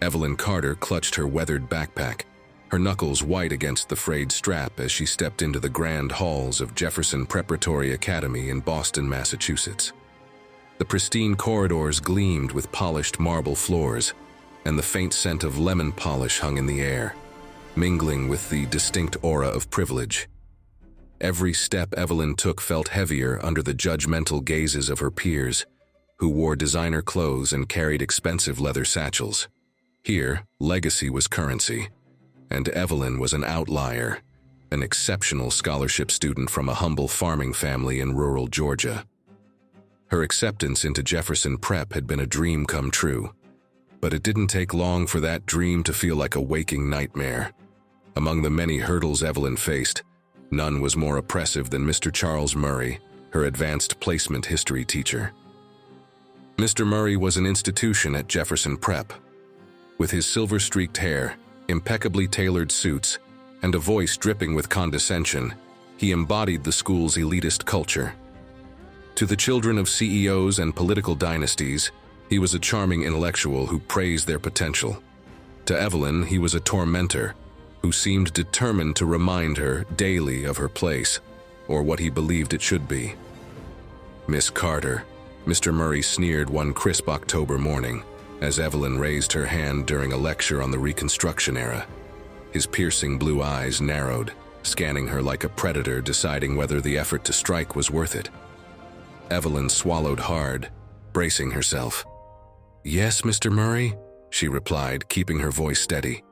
Evelyn Carter clutched her weathered backpack, her knuckles white against the frayed strap as she stepped into the grand halls of Jefferson Preparatory Academy in Boston, Massachusetts. The pristine corridors gleamed with polished marble floors, and the faint scent of lemon polish hung in the air, mingling with the distinct aura of privilege. Every step Evelyn took felt heavier under the judgmental gazes of her peers, who wore designer clothes and carried expensive leather satchels. Here, legacy was currency, and Evelyn was an outlier, an exceptional scholarship student from a humble farming family in rural Georgia. Her acceptance into Jefferson Prep had been a dream come true, but it didn't take long for that dream to feel like a waking nightmare. Among the many hurdles Evelyn faced, none was more oppressive than Mr. Charles Murray, her advanced placement history teacher. Mr. Murray was an institution at Jefferson Prep. With his silver-streaked hair, impeccably tailored suits, and a voice dripping with condescension, he embodied the school's elitist culture. To the children of CEOs and political dynasties, he was a charming intellectual who praised their potential. To Evelyn, he was a tormentor who seemed determined to remind her daily of her place, or what he believed it should be. "Miss Carter," Mr. Murray sneered one crisp October morning, as Evelyn raised her hand during a lecture on the Reconstruction era. His piercing blue eyes narrowed, scanning her like a predator deciding whether the effort to strike was worth it. Evelyn swallowed hard, bracing herself. "Yes, Mr. Murray," she replied, keeping her voice steady.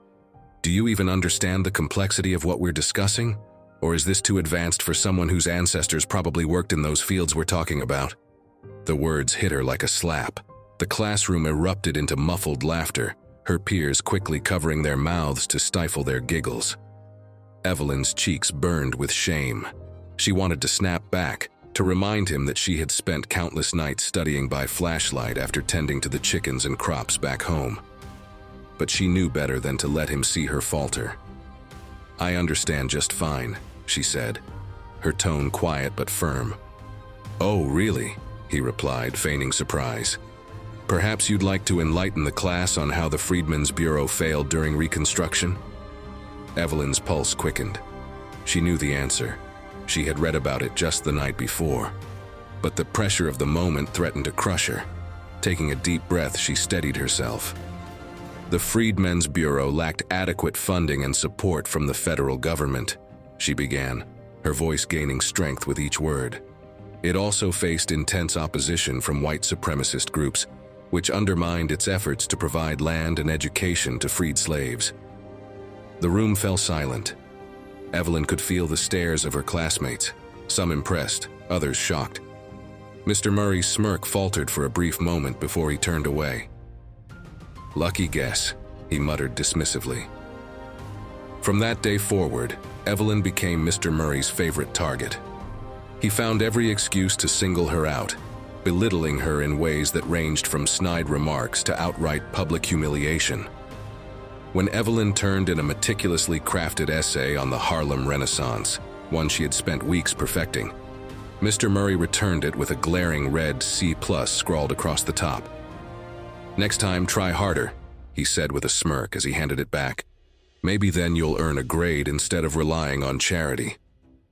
"Do you even understand the complexity of what we're discussing? Or is this too advanced for someone whose ancestors probably worked in those fields we're talking about?" The words hit her like a slap. The classroom erupted into muffled laughter, her peers quickly covering their mouths to stifle their giggles. Evelyn's cheeks burned with shame. She wanted to snap back, to remind him that she had spent countless nights studying by flashlight after tending to the chickens and crops back home. But she knew better than to let him see her falter. "I understand just fine," she said, her tone quiet but firm. "Oh, really?" he replied, feigning surprise. "Perhaps you'd like to enlighten the class on how the Freedmen's Bureau failed during Reconstruction?" Evelyn's pulse quickened. She knew the answer. She had read about it just the night before. But the pressure of the moment threatened to crush her. Taking a deep breath, she steadied herself. "The Freedmen's Bureau lacked adequate funding and support from the federal government," she began, her voice gaining strength with each word. It also faced intense opposition from white supremacist groups, which undermined its efforts to provide land and education to freed slaves. The room fell silent. Evelyn could feel the stares of her classmates, some impressed, others shocked. Mr. Murray's smirk faltered for a brief moment before he turned away. "Lucky guess," he muttered dismissively. From that day forward, Evelyn became Mr. Murray's favorite target. He found every excuse to single her out, belittling her in ways that ranged from snide remarks to outright public humiliation. When Evelyn turned in a meticulously crafted essay on the Harlem Renaissance, one she had spent weeks perfecting, Mr. Murray returned it with a glaring red C+ scrawled across the top. "Next time, try harder," he said with a smirk as he handed it back. "Maybe then you'll earn a grade instead of relying on charity."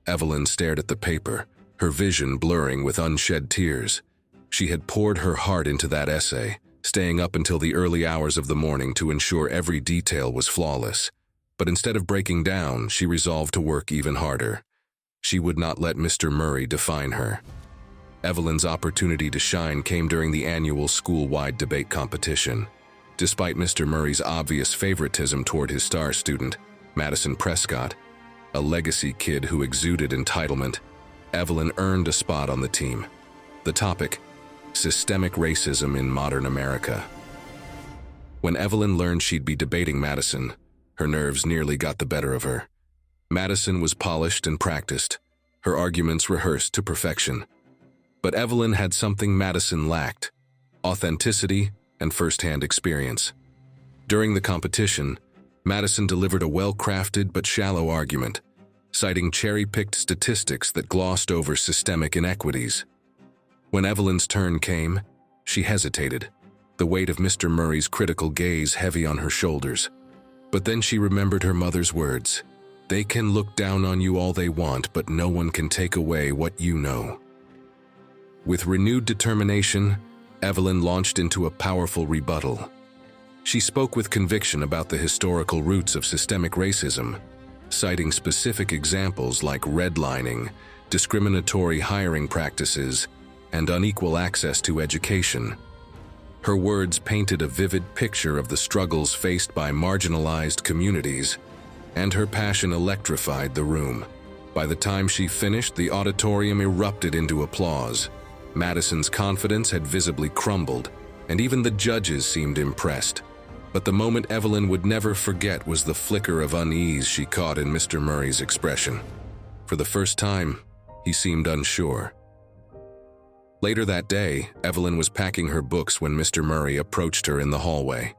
Evelyn stared at the paper, her vision blurring with unshed tears. She had poured her heart into that essay, staying up until the early hours of the morning to ensure every detail was flawless. But instead of breaking down, she resolved to work even harder. She would not let Mr. Murray define her. Evelyn's opportunity to shine came during the annual school-wide debate competition. Despite Mr. Murray's obvious favoritism toward his star student, Madison Prescott, a legacy kid who exuded entitlement, Evelyn earned a spot on the team. The topic: systemic racism in modern America. When Evelyn learned she'd be debating Madison, her nerves nearly got the better of her. Madison was polished and practiced, her arguments rehearsed to perfection. But Evelyn had something Madison lacked: authenticity and first-hand experience. During the competition, Madison delivered a well-crafted but shallow argument, citing cherry-picked statistics that glossed over systemic inequities. When Evelyn's turn came, she hesitated, the weight of Mr. Murray's critical gaze heavy on her shoulders. But then she remembered her mother's words. They can look down on you all they want, but no one can take away what you know. With renewed determination, Evelyn launched into a powerful rebuttal. She spoke with conviction about the historical roots of systemic racism, citing specific examples like redlining, discriminatory hiring practices, and unequal access to education. Her words painted a vivid picture of the struggles faced by marginalized communities, and her passion electrified the room. By the time she finished, the auditorium erupted into applause. Madison's confidence had visibly crumbled, and even the judges seemed impressed. But the moment Evelyn would never forget was the flicker of unease she caught in Mr. Murray's expression. For the first time, he seemed unsure. Later that day, Evelyn was packing her books when Mr. Murray approached her in the hallway.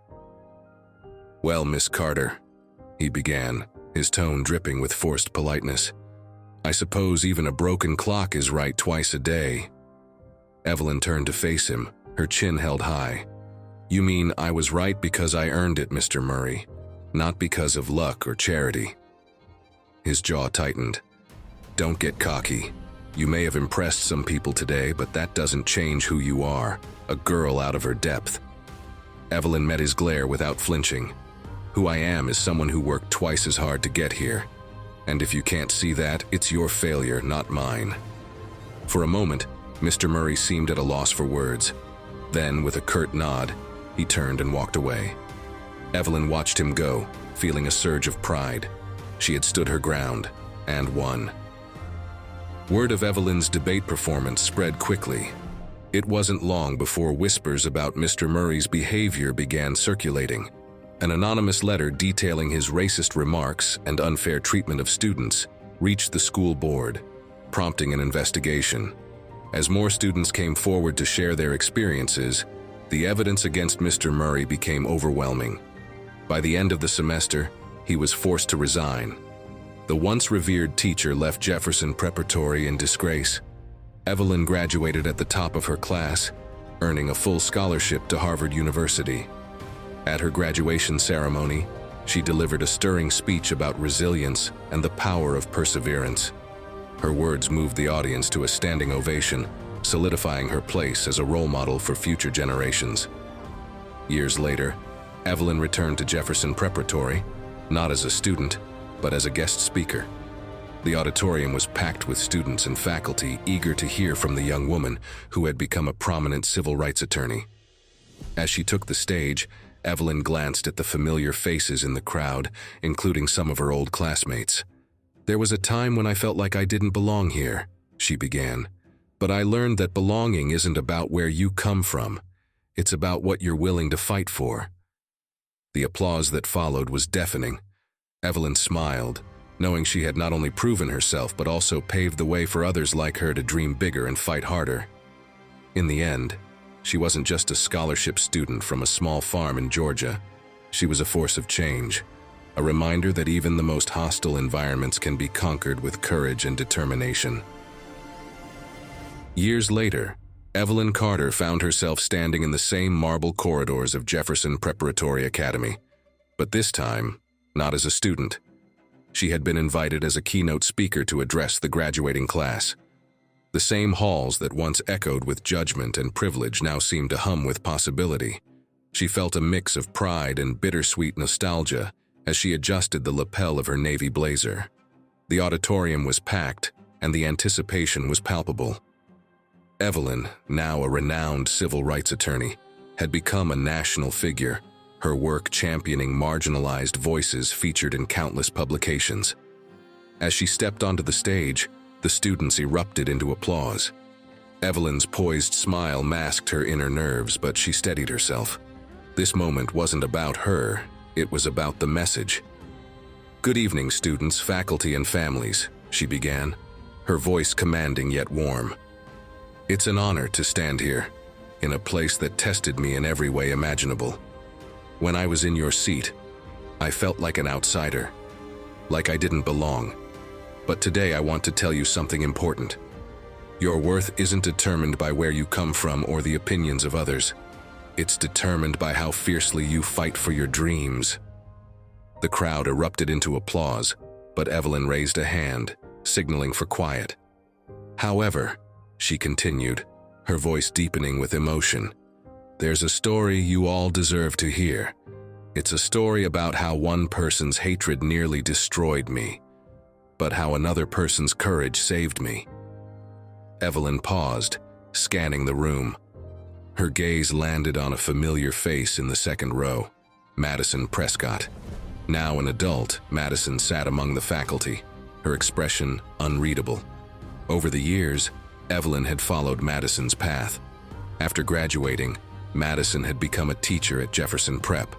"Well, Miss Carter," he began, his tone dripping with forced politeness. "I suppose even a broken clock is right twice a day." Evelyn turned to face him, her chin held high. "You mean I was right because I earned it, Mr. Murray, not because of luck or charity." His jaw tightened. "Don't get cocky. You may have impressed some people today, but that doesn't change who you are, a girl out of her depth." Evelyn met his glare without flinching. "Who I am is someone who worked twice as hard to get here. And if you can't see that, it's your failure, not mine." For a moment, Mr. Murray seemed at a loss for words. Then, with a curt nod, he turned and walked away. Evelyn watched him go, feeling a surge of pride. She had stood her ground, and won. Word of Evelyn's debate performance spread quickly. It wasn't long before whispers about Mr. Murray's behavior began circulating. An anonymous letter detailing his racist remarks and unfair treatment of students reached the school board, prompting an investigation. As more students came forward to share their experiences, the evidence against Mr. Murray became overwhelming. By the end of the semester, he was forced to resign. The once revered teacher left Jefferson Preparatory in disgrace. Evelyn graduated at the top of her class, earning a full scholarship to Harvard University. At her graduation ceremony, she delivered a stirring speech about resilience and the power of perseverance. Her words moved the audience to a standing ovation, solidifying her place as a role model for future generations. Years later, Evelyn returned to Jefferson Preparatory, not as a student, but as a guest speaker. The auditorium was packed with students and faculty eager to hear from the young woman who had become a prominent civil rights attorney. As she took the stage, Evelyn glanced at the familiar faces in the crowd, including some of her old classmates. "There was a time when I felt like I didn't belong here," she began. "But I learned that belonging isn't about where you come from. It's about what you're willing to fight for." The applause that followed was deafening. Evelyn smiled, knowing she had not only proven herself but also paved the way for others like her to dream bigger and fight harder. In the end, she wasn't just a scholarship student from a small farm in Georgia. She was a force of change, a reminder that even the most hostile environments can be conquered with courage and determination. Years later, Evelyn Carter found herself standing in the same marble corridors of Jefferson Preparatory Academy, but this time, not as a student. She had been invited as a keynote speaker to address the graduating class. The same halls that once echoed with judgment and privilege now seemed to hum with possibility. She felt a mix of pride and bittersweet nostalgia as she adjusted the lapel of her navy blazer. The auditorium was packed, and the anticipation was palpable. Evelyn, now a renowned civil rights attorney, had become a national figure, her work championing marginalized voices featured in countless publications. As she stepped onto the stage, the students erupted into applause. Evelyn's poised smile masked her inner nerves, but she steadied herself. This moment wasn't about her, it was about the message. "Good evening, students, faculty, and families," she began, her voice commanding yet warm. "It's an honor to stand here, in a place that tested me in every way imaginable. When I was in your seat, I felt like an outsider, like I didn't belong. But today I want to tell you something important. Your worth isn't determined by where you come from or the opinions of others. It's determined by how fiercely you fight for your dreams." The crowd erupted into applause, but Evelyn raised a hand, signaling for quiet. "However," she continued, her voice deepening with emotion, "there's a story you all deserve to hear. It's a story about how one person's hatred nearly destroyed me, but how another person's courage saved me." Evelyn paused, scanning the room. Her gaze landed on a familiar face in the second row, Madison Prescott. Now an adult, Madison sat among the faculty, her expression unreadable. Over the years, Evelyn had followed Madison's path. After graduating, Madison had become a teacher at Jefferson Prep,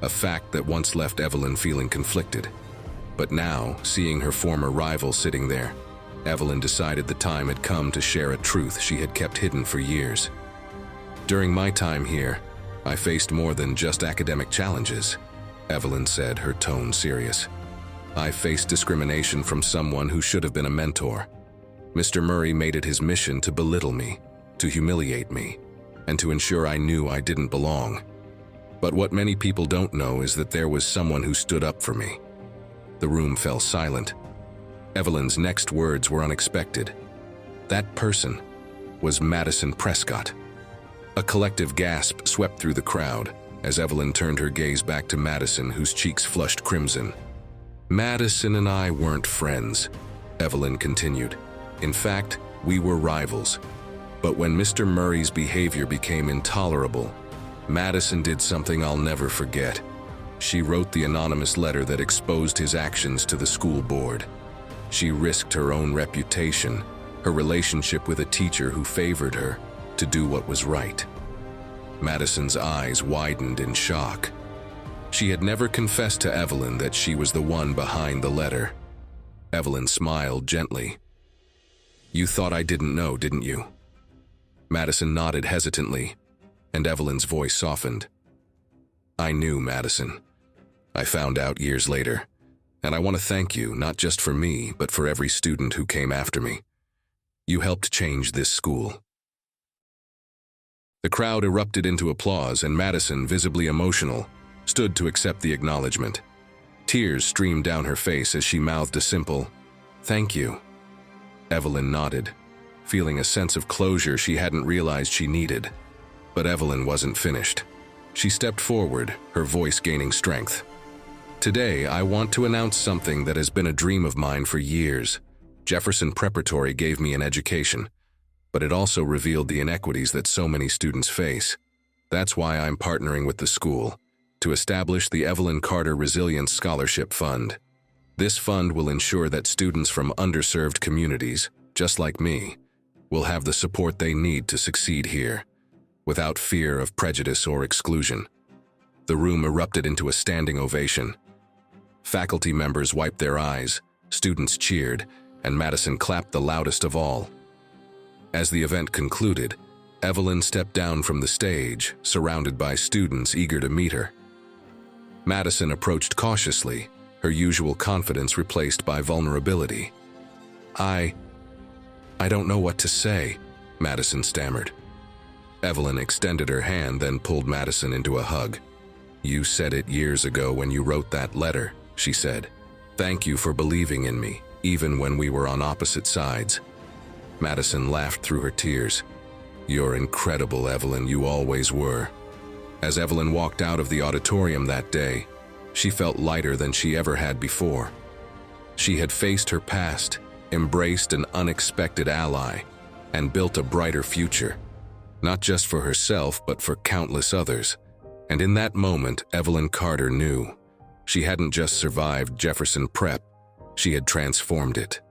a fact that once left Evelyn feeling conflicted. But now, seeing her former rival sitting there, Evelyn decided the time had come to share a truth she had kept hidden for years. "During my time here, I faced more than just academic challenges," Evelyn said, her tone serious. "I faced discrimination from someone who should have been a mentor. Mr. Murray made it his mission to belittle me, to humiliate me, and to ensure I knew I didn't belong. But what many people don't know is that there was someone who stood up for me." The room fell silent. Evelyn's next words were unexpected. That person was Madison Prescott. A collective gasp swept through the crowd as Evelyn turned her gaze back to Madison, whose cheeks flushed crimson. "Madison and I weren't friends," Evelyn continued. "In fact, we were rivals. But when Mr. Murray's behavior became intolerable, Madison did something I'll never forget. She wrote the anonymous letter that exposed his actions to the school board. She risked her own reputation, her relationship with a teacher who favored her, to do what was right." Madison's eyes widened in shock. She had never confessed to Evelyn that she was the one behind the letter. Evelyn smiled gently. "You thought I didn't know, didn't you?" Madison nodded hesitantly, and Evelyn's voice softened. "I knew, Madison. I found out years later, and I want to thank you, not just for me, but for every student who came after me. You helped change this school." The crowd erupted into applause, and Madison, visibly emotional, stood to accept the acknowledgement. Tears streamed down her face as she mouthed a simple, "Thank you." Evelyn nodded, feeling a sense of closure she hadn't realized she needed. But Evelyn wasn't finished. She stepped forward, her voice gaining strength. "Today, I want to announce something that has been a dream of mine for years. Jefferson Preparatory gave me an education, but it also revealed the inequities that so many students face. That's why I'm partnering with the school to establish the Evelyn Carter Resilience Scholarship Fund. This fund will ensure that students from underserved communities, just like me, will have the support they need to succeed here, without fear of prejudice or exclusion." The room erupted into a standing ovation. Faculty members wiped their eyes, students cheered, and Madison clapped the loudest of all. As the event concluded, Evelyn stepped down from the stage, surrounded by students eager to meet her. Madison approached cautiously, her usual confidence replaced by vulnerability. I don't know what to say," Madison stammered. Evelyn extended her hand, then pulled Madison into a hug. "You said it years ago when you wrote that letter," she said. "Thank you for believing in me, even when we were on opposite sides." Madison laughed through her tears. "You're incredible, Evelyn, you always were." As Evelyn walked out of the auditorium that day, she felt lighter than she ever had before. She had faced her past, embraced an unexpected ally, and built a brighter future, not just for herself but for countless others. And in that moment, Evelyn Carter knew she hadn't just survived Jefferson Prep, she had transformed it.